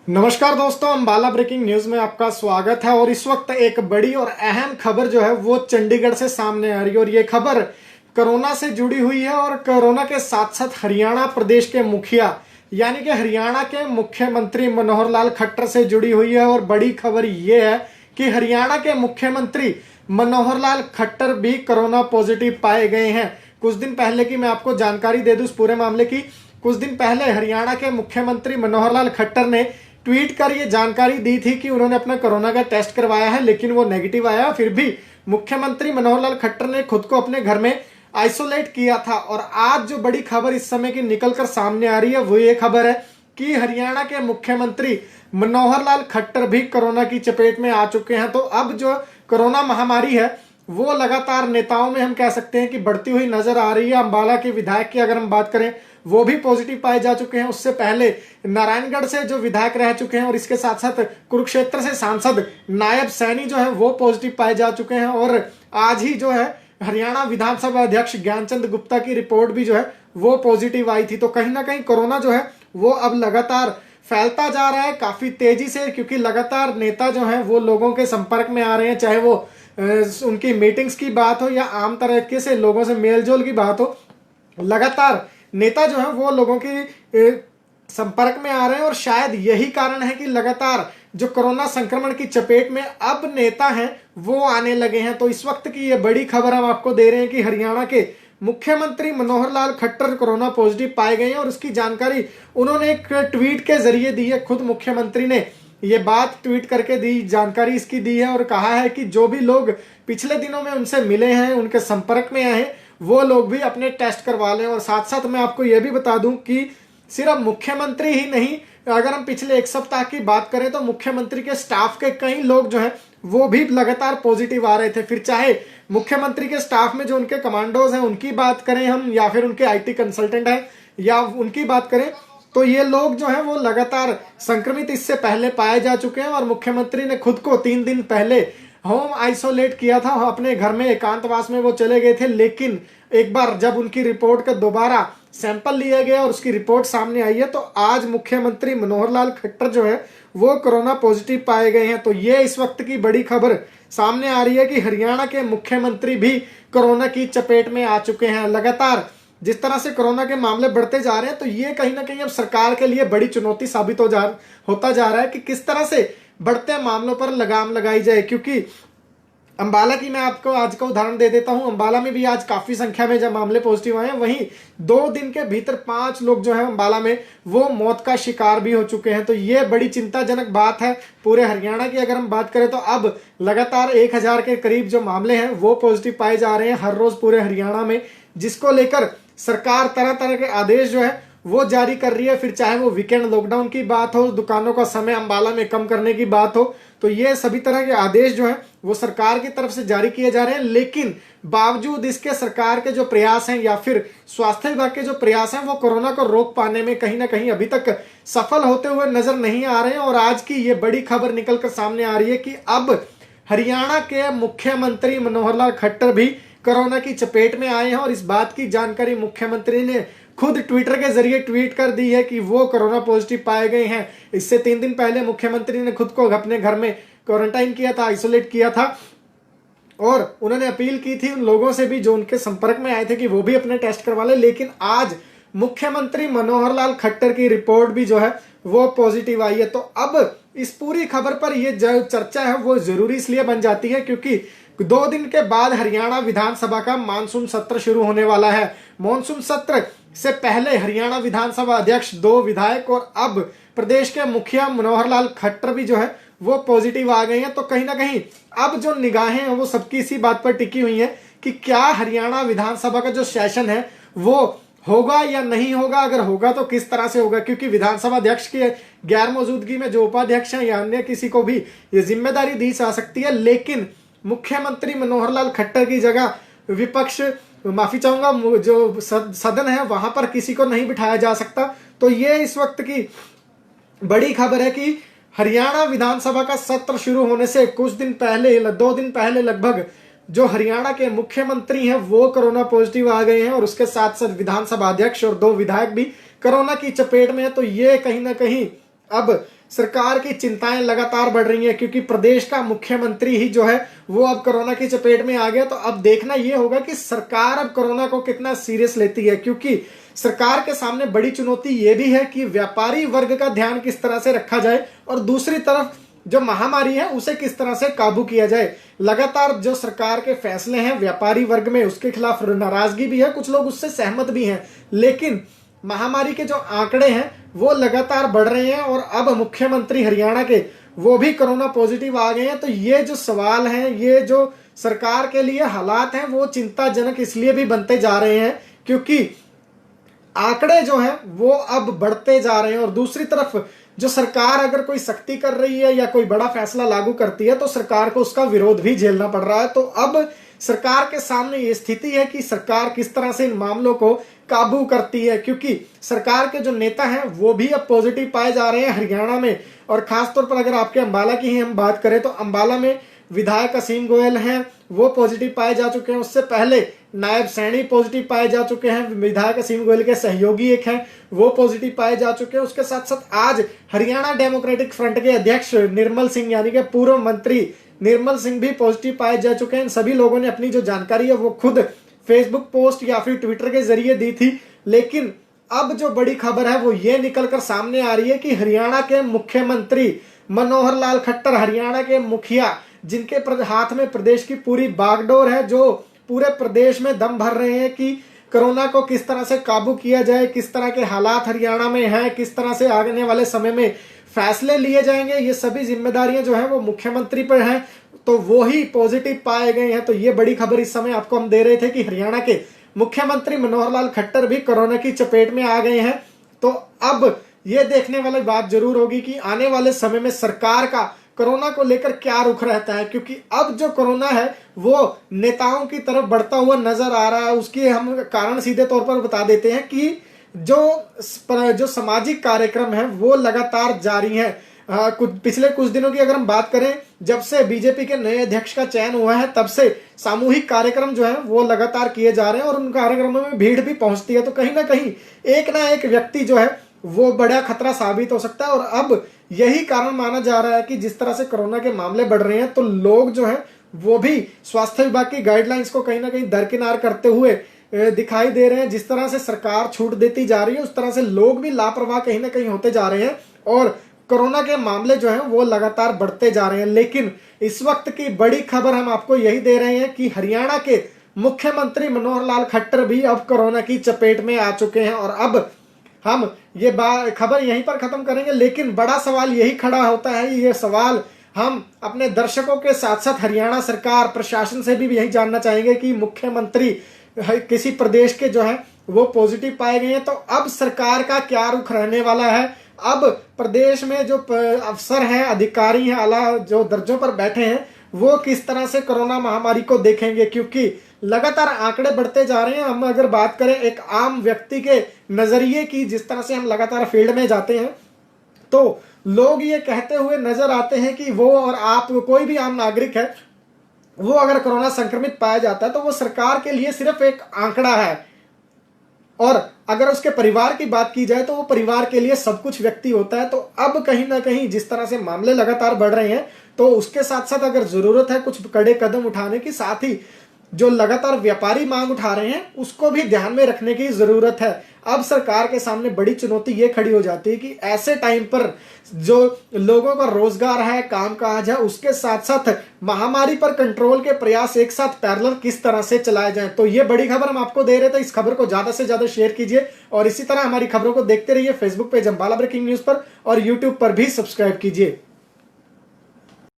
नमस्कार दोस्तों, Ambala breaking news में आपका स्वागत है। और इस वक्त एक बड़ी और अहम खबर जो है वो चंडीगढ़ से सामने आ रही है और ये खबर कोरोना से जुड़ी हुई है और कोरोना के साथ साथ हरियाणा प्रदेश के मुखिया यानी कि हरियाणा के मुख्यमंत्री मनोहर लाल खट्टर से जुड़ी हुई है। और बड़ी खबर ये है कि हरियाणा के मुख्यमंत्री मनोहर लाल खट्टर भी कोरोना पॉजिटिव पाए गए हैं। कुछ दिन पहले की मैं आपको जानकारी दे दूं इस पूरे मामले की। कुछ दिन पहले हरियाणा के मुख्यमंत्री मनोहर लाल खट्टर ने ट्वीट कर ये जानकारी दी थी कि उन्होंने अपना कोरोना का टेस्ट करवाया है, लेकिन वो नेगेटिव आया। फिर भी मुख्यमंत्री मनोहर लाल खट्टर ने खुद को अपने घर में आइसोलेट किया था। और आज जो बड़ी खबर इस समय की निकलकर सामने आ रही है वो ये खबर है कि हरियाणा के मुख्यमंत्री मनोहर लाल खट्टर भी कोरोना की चपेट में आ चुके हैं। तो अब जो कोरोना महामारी है वो लगातार नेताओं में हम कह सकते हैं कि बढ़ती हुई नजर आ रही है। अंबाला के विधायक की अगर हम बात करें वो भी पॉजिटिव पाए जा चुके हैं। उससे पहले नारायणगढ़ से जो विधायक रह चुके हैं और इसके साथ साथ कुरुक्षेत्र से सांसद नायब सैनी जो है वो पॉजिटिव पाए जा चुके हैं। और आज ही जो है हरियाणा विधानसभा अध्यक्ष ज्ञानचंद गुप्ता की रिपोर्ट भी जो है वो पॉजिटिव आई थी। तो कहीं ना कहीं कोरोना जो है वो अब लगातार फैलता जा रहा है काफी तेजी से, क्योंकि लगातार नेता जो है वो लोगों के संपर्क में आ रहे हैं। चाहे वो उनकी मीटिंग्स की बात हो या आम तरीके से लोगों से मेलजोल की बात हो, लगातार नेता जो है वो लोगों के संपर्क में आ रहे हैं। और शायद यही कारण है कि लगातार जो कोरोना संक्रमण की चपेट में अब नेता हैं वो आने लगे हैं। तो इस वक्त की ये बड़ी खबर हम आपको दे रहे हैं कि हरियाणा के मुख्यमंत्री मनोहर लाल खट्टर कोरोना पॉजिटिव पाए गए हैं। और उसकी जानकारी उन्होंने एक ट्वीट के जरिए दी है। खुद मुख्यमंत्री ने ये बात ट्वीट करके दी, जानकारी इसकी दी है और कहा है कि जो भी लोग पिछले दिनों में उनसे मिले हैं, उनके संपर्क में आए हैं, वो लोग भी अपने टेस्ट करवा लें। और साथ साथ मैं आपको यह भी बता दूं कि सिर्फ मुख्यमंत्री ही नहीं, अगर हम पिछले एक सप्ताह की बात करें तो मुख्यमंत्री के स्टाफ के कई लोग जो हैं वो भी लगातार पॉजिटिव आ रहे थे। फिर चाहे मुख्यमंत्री के स्टाफ में जो उनके कमांडोज हैं उनकी बात करें हम, या फिर उनके आईटी कंसल्टेंट हैं या उनकी बात करें, तो ये लोग जो हैं वो लगातार संक्रमित इससे पहले पाए जा चुके हैं। और मुख्यमंत्री ने खुद को 3 दिन पहले होम आइसोलेट किया था, अपने घर में एकांतवास में वो चले गए थे। लेकिन एक बार जब उनकी रिपोर्ट का दोबारा सैंपल लिया गया और उसकी रिपोर्ट सामने आई है तो आज मुख्यमंत्री मनोहर लाल खट्टर जो है वो कोरोना पॉजिटिव पाए गए हैं। तो ये इस वक्त की बड़ी खबर सामने आ रही है कि हरियाणा के मुख्यमंत्री भी कोरोना की चपेट में आ चुके हैं। लगातार जिस तरह से कोरोना के मामले बढ़ते जा रहे हैं तो ये कहीं ना कहीं अब सरकार के लिए बड़ी चुनौती साबित होता जा रहा है कि किस तरह से बढ़ते मामलों पर लगाम लगाई जाए। क्योंकि अंबाला की मैं आपको आज का उदाहरण दे देता हूं। अंबाला में भी आज काफी संख्या में जब मामले पॉजिटिव आए हैं, वहीं 2 दिन के भीतर 5 लोग जो है अंबाला में वो मौत का शिकार भी हो चुके हैं। तो ये बड़ी चिंताजनक बात है पूरे हरियाणा की। अगर हम बात करें तो अब लगातार 1000 के करीब जो मामले हैं वो पॉजिटिव पाए जा रहे हैं हर रोज पूरे हरियाणा में, जिसको लेकर सरकार तरह तरह के आदेश जो है वो जारी कर रही है। फिर चाहे वो वीकेंड लॉकडाउन की बात हो, दुकानों का समय अंबाला में कम करने की बात हो, तो ये सभी तरह के आदेश जो हैं वो सरकार की तरफ से जारी किए जा रहे हैं। लेकिन बावजूद इसके सरकार के जो प्रयास हैं या फिर स्वास्थ्य विभाग के जो प्रयास हैं वो कोरोना को रोक पाने में कहीं ना कहीं अभी तक सफल होते हुए नजर नहीं आ रहे हैं। और आज की ये बड़ी खबर निकलकर सामने आ रही है कि अब हरियाणा के मुख्यमंत्री मनोहर लाल खट्टर भी कोरोना की चपेट में आए हैं। और इस बात की जानकारी मुख्यमंत्री ने खुद ट्विटर के जरिए ट्वीट कर दी है कि वो कोरोना पॉजिटिव पाए गए हैं। इससे 3 दिन पहले मुख्यमंत्री ने खुद को अपने घर में क्वारंटाइन किया था, आइसोलेट किया था। और उन्होंने अपील की थी उन लोगों से भी जो उनके संपर्क में आए थे कि वो भी अपने टेस्ट करवा ले। लेकिन आज मुख्यमंत्री मनोहर लाल खट्टर की रिपोर्ट भी जो है वो पॉजिटिव आई है। तो अब इस पूरी खबर पर ये जो चर्चा है वो जरूरी इसलिए बन जाती है क्योंकि 2 दिन के बाद हरियाणा विधानसभा का मानसून सत्र शुरू होने वाला है। मानसून सत्र से पहले हरियाणा विधानसभा अध्यक्ष, 2 विधायक और अब प्रदेश के मुखिया मनोहर लाल खट्टर भी जो है वो पॉजिटिव आ गए हैं। तो कहीं ना कहीं अब जो निगाहें हैं वो सबकी इसी बात पर टिकी हुई हैं कि क्या हरियाणा विधानसभा का जो सेशन है वो होगा या नहीं होगा। अगर होगा तो किस तरह से होगा, क्योंकि विधानसभा अध्यक्ष की गैर मौजूदगी में जो उपाध्यक्ष हैं या अन्य किसी को भी ये जिम्मेदारी दी जा सकती है। लेकिन मुख्यमंत्री मनोहर लाल खट्टर की जगह विपक्ष, माफी चाहूंगा, जो सदन है वहां पर किसी को नहीं बिठाया जा सकता। तो ये इस वक्त की बड़ी खबर है कि हरियाणा विधानसभा का सत्र शुरू होने से कुछ दिन पहले, 2 दिन पहले लगभग, जो हरियाणा के मुख्यमंत्री हैं वो कोरोना पॉजिटिव आ गए हैं। और उसके साथ साथ विधानसभा अध्यक्ष और 2 विधायक भी कोरोना की चपेट में है। तो ये कहीं ना कहीं अब सरकार की चिंताएं लगातार बढ़ रही हैं, क्योंकि प्रदेश का मुख्यमंत्री ही जो है वो अब कोरोना की चपेट में आ गया। तो अब देखना ये होगा कि सरकार अब कोरोना को कितना सीरियस लेती है, क्योंकि सरकार के सामने बड़ी चुनौती ये भी है कि व्यापारी वर्ग का ध्यान किस तरह से रखा जाए और दूसरी तरफ जो महामारी है उसे किस तरह से काबू किया जाए। लगातार जो सरकार के फैसले हैं व्यापारी वर्ग में उसके खिलाफ नाराजगी भी है, कुछ लोग उससे सहमत भी हैं, लेकिन महामारी के जो आंकड़े हैं वो लगातार बढ़ रहे हैं और अब मुख्यमंत्री हरियाणा के वो भी कोरोना पॉजिटिव आ गए हैं। तो ये जो सवाल हैं, ये जो सरकार के लिए हालात हैं वो चिंताजनक इसलिए भी बनते जा रहे हैं क्योंकि आंकड़े जो हैं वो अब बढ़ते जा रहे हैं और दूसरी तरफ जो सरकार अगर कोई सख्ती कर रही है या कोई बड़ा फैसला लागू करती है तो सरकार को उसका विरोध भी झेलना पड़ रहा है। तो अब सरकार के सामने ये स्थिति है कि सरकार किस तरह से इन मामलों को काबू करती है, क्योंकि सरकार के जो नेता हैं वो भी अब पॉजिटिव पाए जा रहे हैं हरियाणा में। और खासतौर पर अगर आपके अंबाला की ही हम बात करें तो अंबाला में विधायक असीम गोयल हैं वो पॉजिटिव पाए जा चुके हैं। उससे पहले नायब सैनी पॉजिटिव पाए जा चुके हैं, विधायक असीम गोयल के सहयोगी एक हैं वो पॉजिटिव पाए जा चुके हैं। उसके साथ साथ आज हरियाणा डेमोक्रेटिक फ्रंट के अध्यक्ष निर्मल सिंह यानी कि पूर्व मंत्री निर्मल सिंह भी पॉजिटिव पाए जा चुके हैं। इन सभी लोगों ने अपनी जो जानकारी है वो खुद फेसबुक पोस्ट या फिर ट्विटर के जरिए दी थी, लेकिन अब जो बड़ी खबर है वो ये निकलकर सामने आ रही है कि हरियाणा के मुख्यमंत्री मनोहर लाल खट्टर, हरियाणा के मुखिया जिनके हाथ में प्रदेश की पूरी बागडोर है, जो पूरे प्रदेश में दम भर रहे हैं कि कोरोना को किस तरह से काबू किया जाए, किस तरह के हालात हरियाणा में हैं, किस तरह से आने वाले समय में फैसले लिए जाएंगे, ये सभी जिम्मेदारियां जो है वो मुख्यमंत्री पर हैं। तो वो ही पॉजिटिव पाए गए हैं। तो ये बड़ी खबर इस समय आपको हम दे रहे थे कि हरियाणा के मुख्यमंत्री मनोहर लाल खट्टर भी कोरोना की चपेट में आ गए हैं। तो अब ये देखने वाली बात जरूर होगी कि आने वाले समय में सरकार का कोरोना को लेकर क्या रुख रहता है, क्योंकि अब जो कोरोना है वो नेताओं की तरफ बढ़ता हुआ नजर आ रहा है। उसके हम कारण सीधे तौर पर बता देते हैं कि जो सामाजिक कार्यक्रम है वो लगातार जारी है। पिछले कुछ दिनों की अगर हम बात करें, जब से बीजेपी के नए अध्यक्ष का चयन हुआ है तब से सामूहिक कार्यक्रम जो है वो लगातार किए जा रहे हैं और उन कार्यक्रमों में भीड़ भी पहुंचती है। तो कहीं ना कहीं एक ना एक व्यक्ति जो है वो बड़ा खतरा साबित हो सकता है और अब यही कारण माना जा रहा है कि जिस तरह से कोरोना के मामले बढ़ रहे हैं तो लोग जो है वो भी स्वास्थ्य विभाग की गाइडलाइंस को कहीं ना कहीं दरकिनार करते हुए दिखाई दे रहे हैं। जिस तरह से सरकार छूट देती जा रही है उस तरह से लोग भी लापरवाह कहीं ना कहीं होते जा रहे हैं और कोरोना के मामले जो हैं वो लगातार बढ़ते जा रहे हैं। लेकिन इस वक्त की बड़ी खबर हम आपको यही दे रहे हैं कि हरियाणा के मुख्यमंत्री मनोहर लाल खट्टर भी अब कोरोना की चपेट में आ चुके हैं। और अब हम ये खबर यहीं पर खत्म करेंगे, लेकिन बड़ा सवाल यही खड़ा होता है। ये सवाल हम अपने दर्शकों के साथ साथ हरियाणा सरकार प्रशासन से भी यही जानना चाहेंगे कि मुख्यमंत्री किसी प्रदेश के जो है वो पॉजिटिव पाए गए हैं, तो अब सरकार का क्या रुख रहने वाला है। अब प्रदेश में जो अफसर हैं, अधिकारी हैं, आला जो दर्जों पर बैठे हैं वो किस तरह से कोरोना महामारी को देखेंगे, क्योंकि लगातार आंकड़े बढ़ते जा रहे हैं। हम अगर बात करें एक आम व्यक्ति के नजरिए की, जिस तरह से हम लगातार फील्ड में जाते हैं तो लोग ये कहते हुए नजर आते हैं कि वो और आप कोई भी आम नागरिक है वो अगर कोरोना संक्रमित पाया जाता है तो वो सरकार के लिए सिर्फ एक आंकड़ा है और अगर उसके परिवार की बात की जाए तो वो परिवार के लिए सब कुछ व्यक्ति होता है। तो अब कहीं ना कहीं जिस तरह से मामले लगातार बढ़ रहे हैं तो उसके साथ साथ अगर जरूरत है कुछ कड़े कदम उठाने की, साथ ही जो लगातार व्यापारी मांग उठा रहे हैं उसको भी ध्यान में रखने की जरूरत है। अब सरकार के सामने बड़ी चुनौती ये खड़ी हो जाती है कि ऐसे टाइम पर जो लोगों का रोजगार है, काम काज है, उसके साथ साथ महामारी पर कंट्रोल के प्रयास एक साथ पैरेलल किस तरह से चलाए जाएं। तो ये बड़ी खबर हम आपको दे रहे थे। इस खबर को ज्यादा से ज्यादा शेयर कीजिए और इसी तरह हमारी खबरों को देखते रहिए। Facebook page Ambala breaking news पर और यूट्यूब पर भी सब्सक्राइब कीजिए।